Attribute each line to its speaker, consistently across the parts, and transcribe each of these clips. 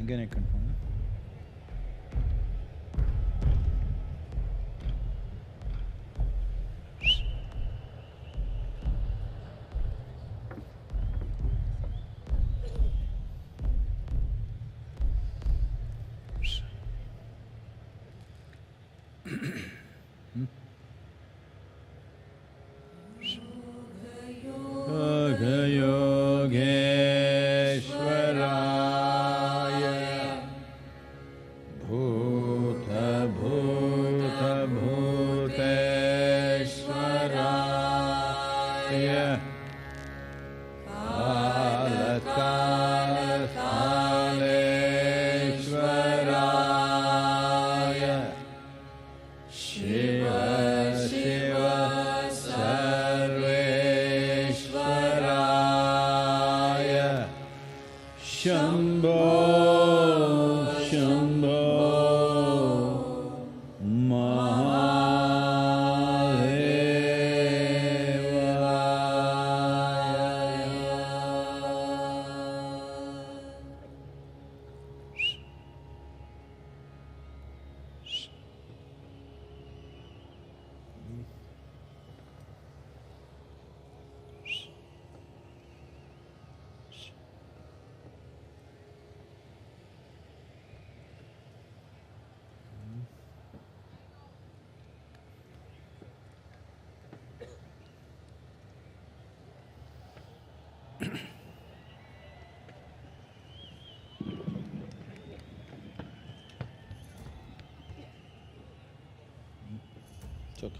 Speaker 1: Again I confirm. Yogeshwaraya Bhuta Bhuta Bhuteshwaraya Kala Kala Kaleshwaraya Shiva Shiva Sarveshwaraya Shambho Shambho It's okay.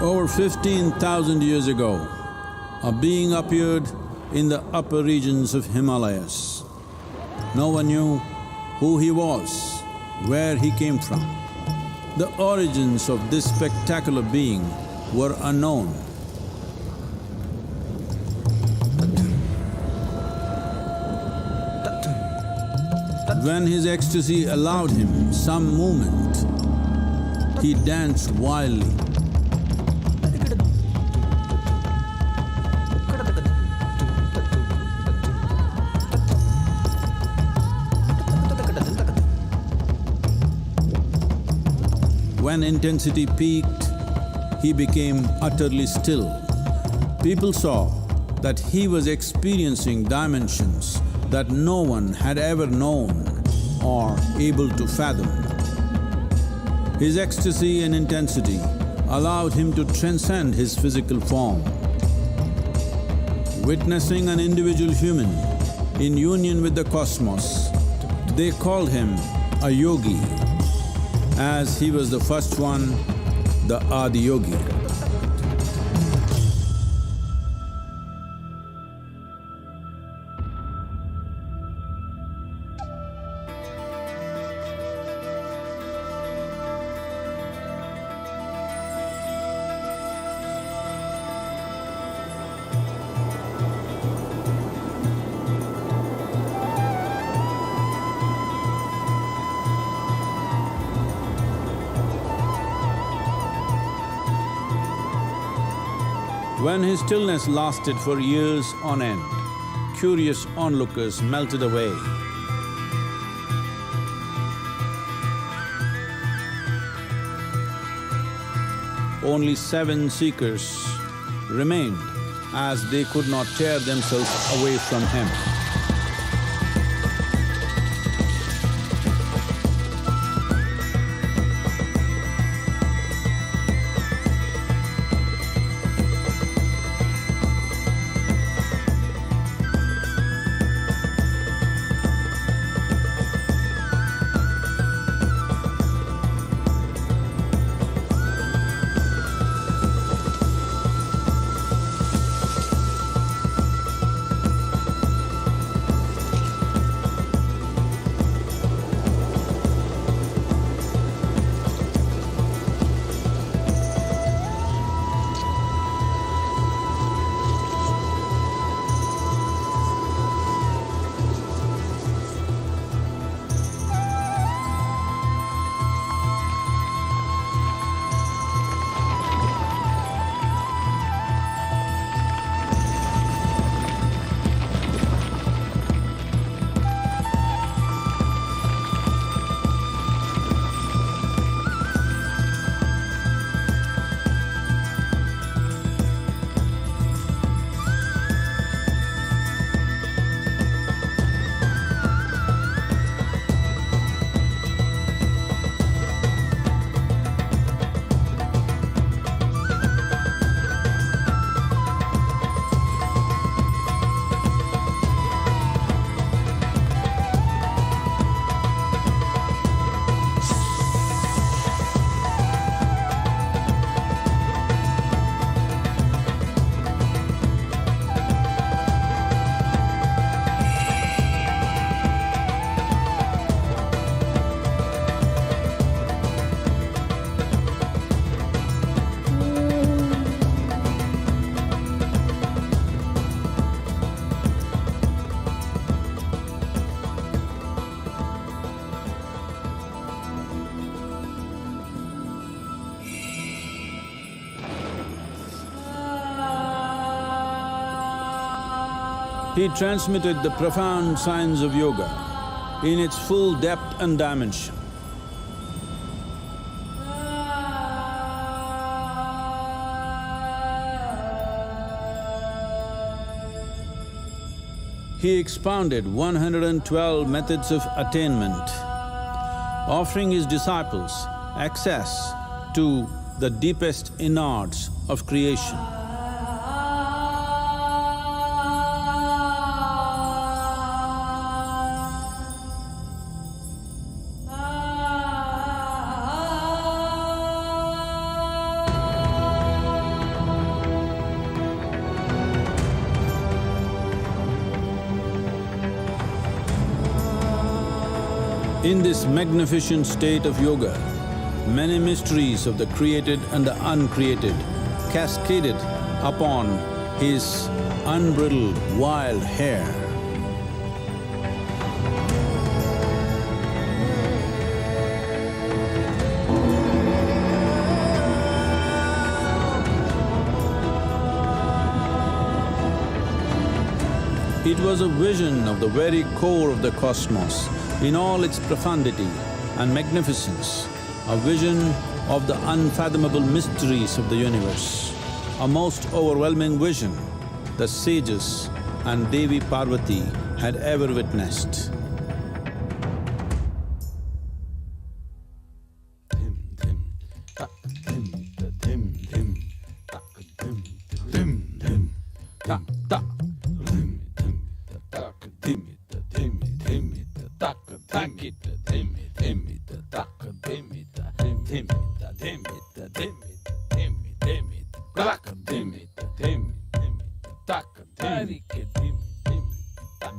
Speaker 1: Over 15,000 years ago, a being appeared in the upper regions of Himalayas. No one knew who he was, where he came from. The origins of this spectacular being were unknown. When his ecstasy allowed him some movement, he danced wildly. When intensity peaked, he became utterly still. People saw that he was experiencing dimensions that no one had ever known or able to fathom. His ecstasy and intensity allowed him to transcend his physical form. Witnessing an individual human in union with the cosmos, they called him a yogi, as he was the first one, the Adiyogi. When his stillness lasted for years on end, curious onlookers melted away. Only 7 seekers remained, as they could not tear themselves away from him. He transmitted the profound science of yoga in its full depth and dimension. He expounded 112 methods of attainment, offering his disciples access to the deepest innards of creation. In this magnificent state of yoga, many mysteries of the created and the uncreated cascaded upon his unbridled wild hair. It was a vision of the very core of the cosmos in all its profundity and magnificence, a vision of the unfathomable mysteries of the universe, a most overwhelming vision the sages and Devi Parvati had ever witnessed.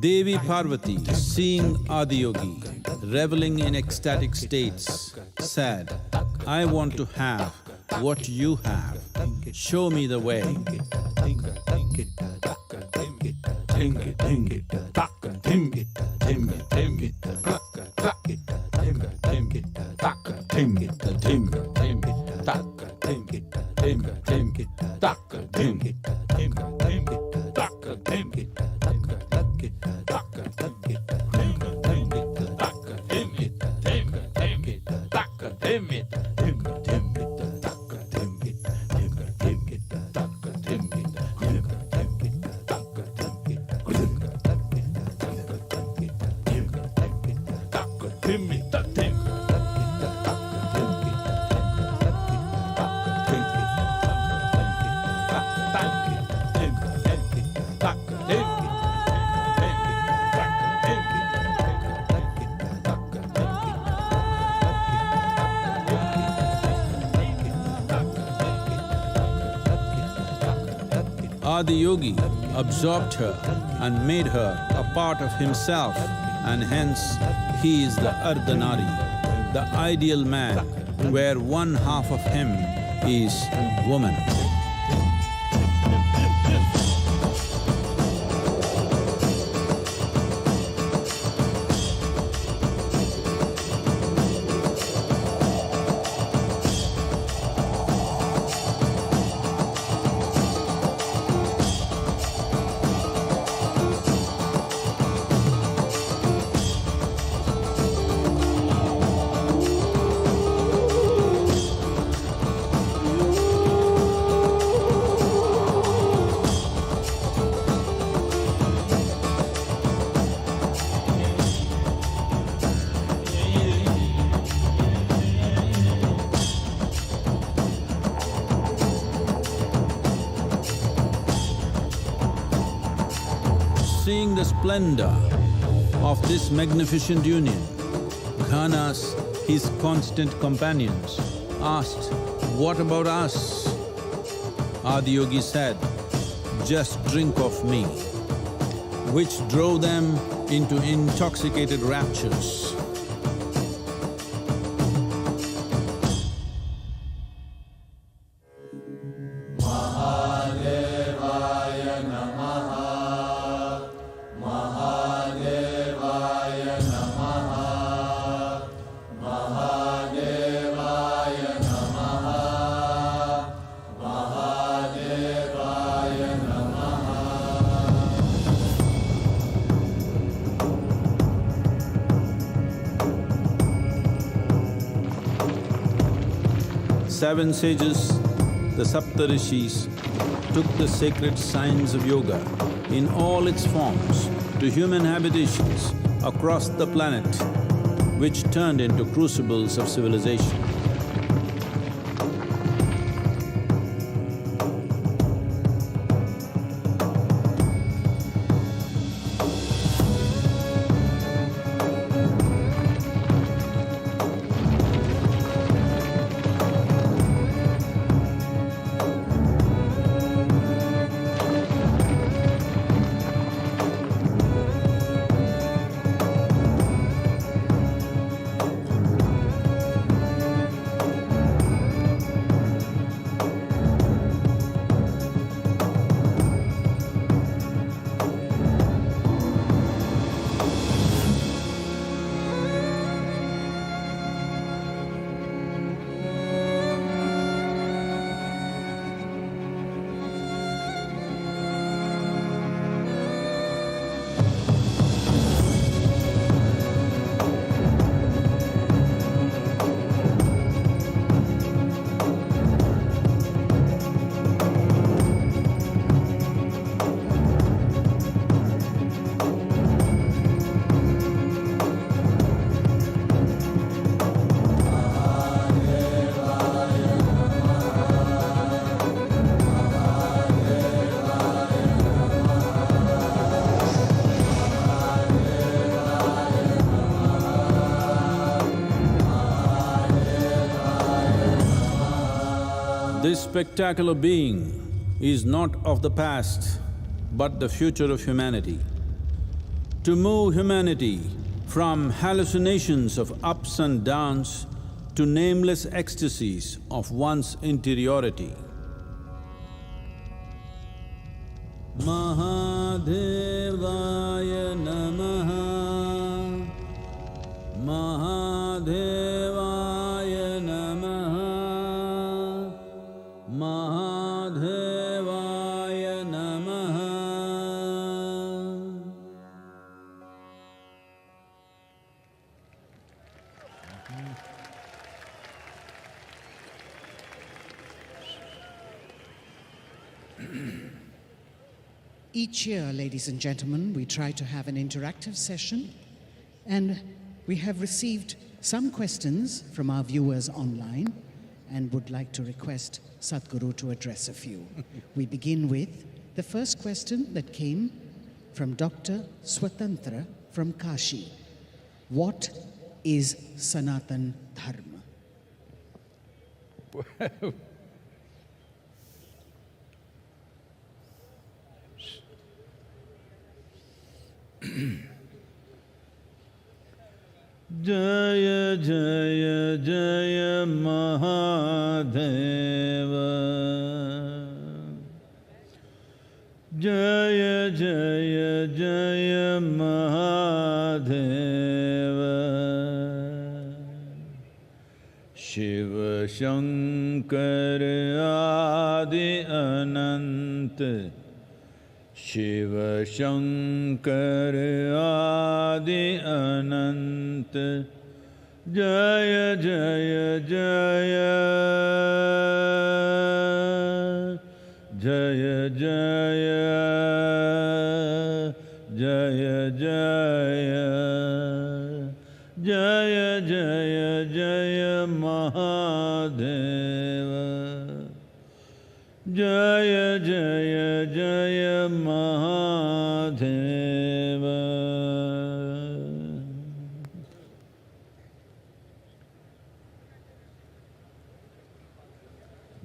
Speaker 1: Devi Parvati, seeing Adiyogi reveling in ecstatic states, said, "I want to have what you have, show me the way." Adiyogi absorbed her and made her a part of himself, and hence he is the Ardhanari, the ideal man, where one half of him is woman. Seeing the splendor of this magnificent union, Ghanas, his constant companions, asked, "What about us?" Adiyogi said, "Just drink of me," which drove them into intoxicated raptures. Seven sages, the Saptarishis, took the sacred science of yoga in all its forms to human habitations across the planet, which turned into crucibles of civilization. This spectacular being is not of the past, but the future of humanity. To move humanity from hallucinations of ups and downs to nameless ecstasies of one's interiority. Mahadevaya Namaha, Mahadevaya Namaha, Maha Namaha.
Speaker 2: Each year, ladies and gentlemen, we try to have an interactive session, and we have received some questions from our viewers online and would like to request Sadhguru to address a few. We begin with the first question that came from Dr. Swatantra from Kashi. What is Sanatan Dharma?
Speaker 1: Jaya Jaya Jaya Mahadeva. Jaya Jaya Jaya Mahadeva. Shiva Shankara Adi Anant. Shiva Shankara Adi Anant. Jaya Jaya Jaya. Jaya Jaya. Jaya Jaya. Jaya Jaya Jaya Mahadeva. Jaya Jaya Jaya Mahadeva.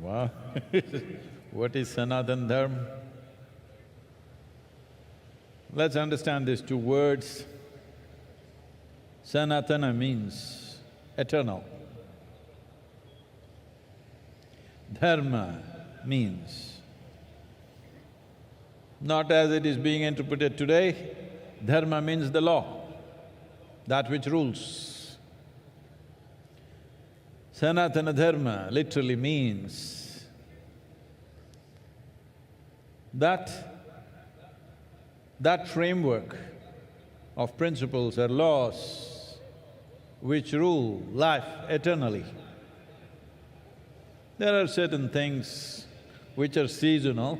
Speaker 1: Wow. What is Sanatan Dharma? Let's understand these two words. Sanatana means eternal. Dharma means, not as it is being interpreted today, dharma means the law, that which rules. Sanatana Dharma literally means that framework of principles or laws which rule life eternally. There are certain things which are seasonal.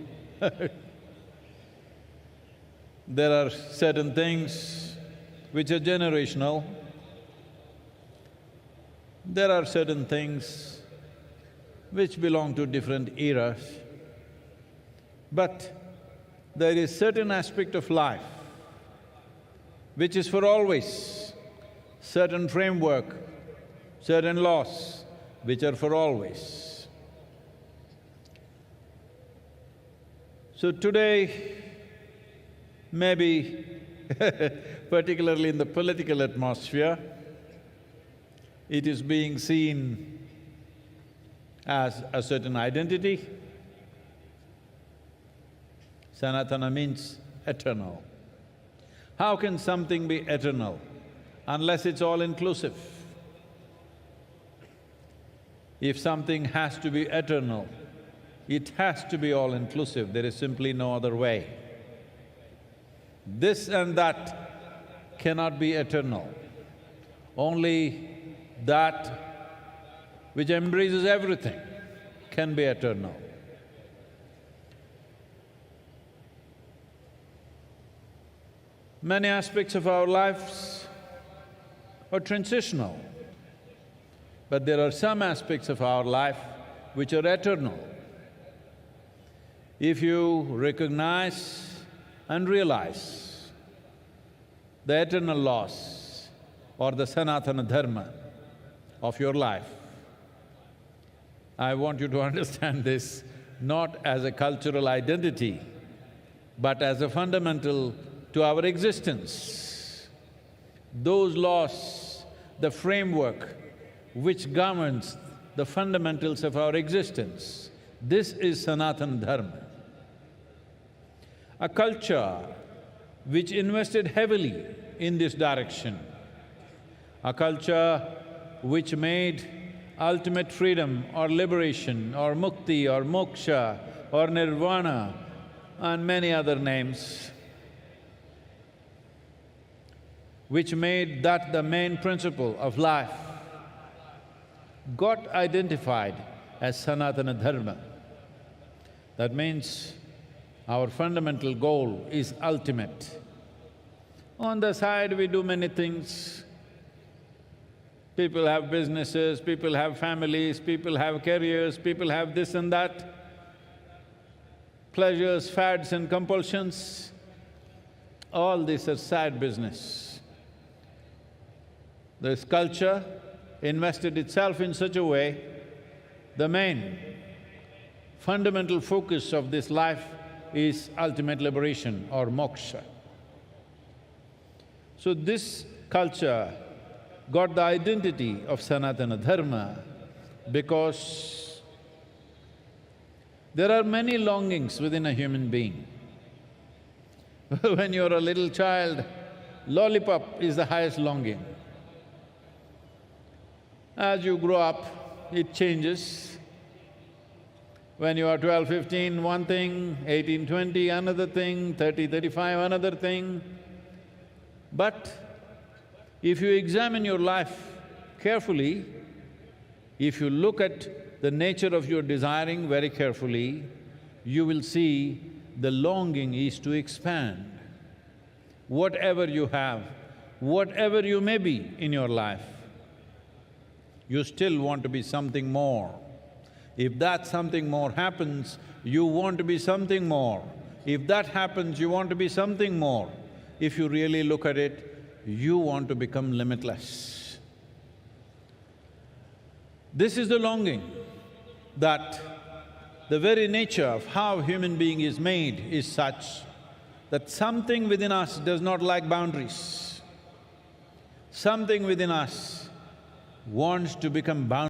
Speaker 1: There are certain things which are generational. There are certain things which belong to different eras. But there is certain aspect of life which is for always, certain framework, certain laws which are for always. So today, maybe particularly in the political atmosphere, it is being seen as a certain identity. Sanatana means eternal. How can something be eternal unless it's all-inclusive? If something has to be eternal, it has to be all-inclusive, there is simply no other way. This and that cannot be eternal. Only that which embraces everything can be eternal. Many aspects of our lives are transitional, but there are some aspects of our life which are eternal. If you recognize and realize the eternal laws or the Sanatana Dharma of your life, I want you to understand this not as a cultural identity, but as a fundamental to our existence. Those laws, the framework which governs the fundamentals of our existence, this is Sanatana Dharma. A culture which invested heavily in this direction, a culture which made ultimate freedom or liberation or mukti or moksha or nirvana and many other names, which made that the main principle of life, got identified as Sanatana Dharma. That means our fundamental goal is ultimate. On the side, we do many things. People have businesses, people have families, people have careers, people have this and that, pleasures, fads and compulsions. All these are side business. This culture invested itself in such a way, the main fundamental focus of this life is ultimate liberation or moksha. So this culture got the identity of Sanatana Dharma because there are many longings within a human being. When you're a little child, lollipop is the highest longing. As you grow up, it changes. When you are 12, 15, one thing, 18, 20, another thing, 30, 35, another thing. But if you examine your life carefully, if you look at the nature of your desiring very carefully, you will see the longing is to expand. Whatever you have, whatever you may be in your life, you still want to be something more. If that something more happens, you want to be something more. If that happens, you want to be something more. If you really look at it, you want to become limitless. This is the longing that the very nature of how human being is made is such that something within us does not like boundaries. Something within us wants to become bound.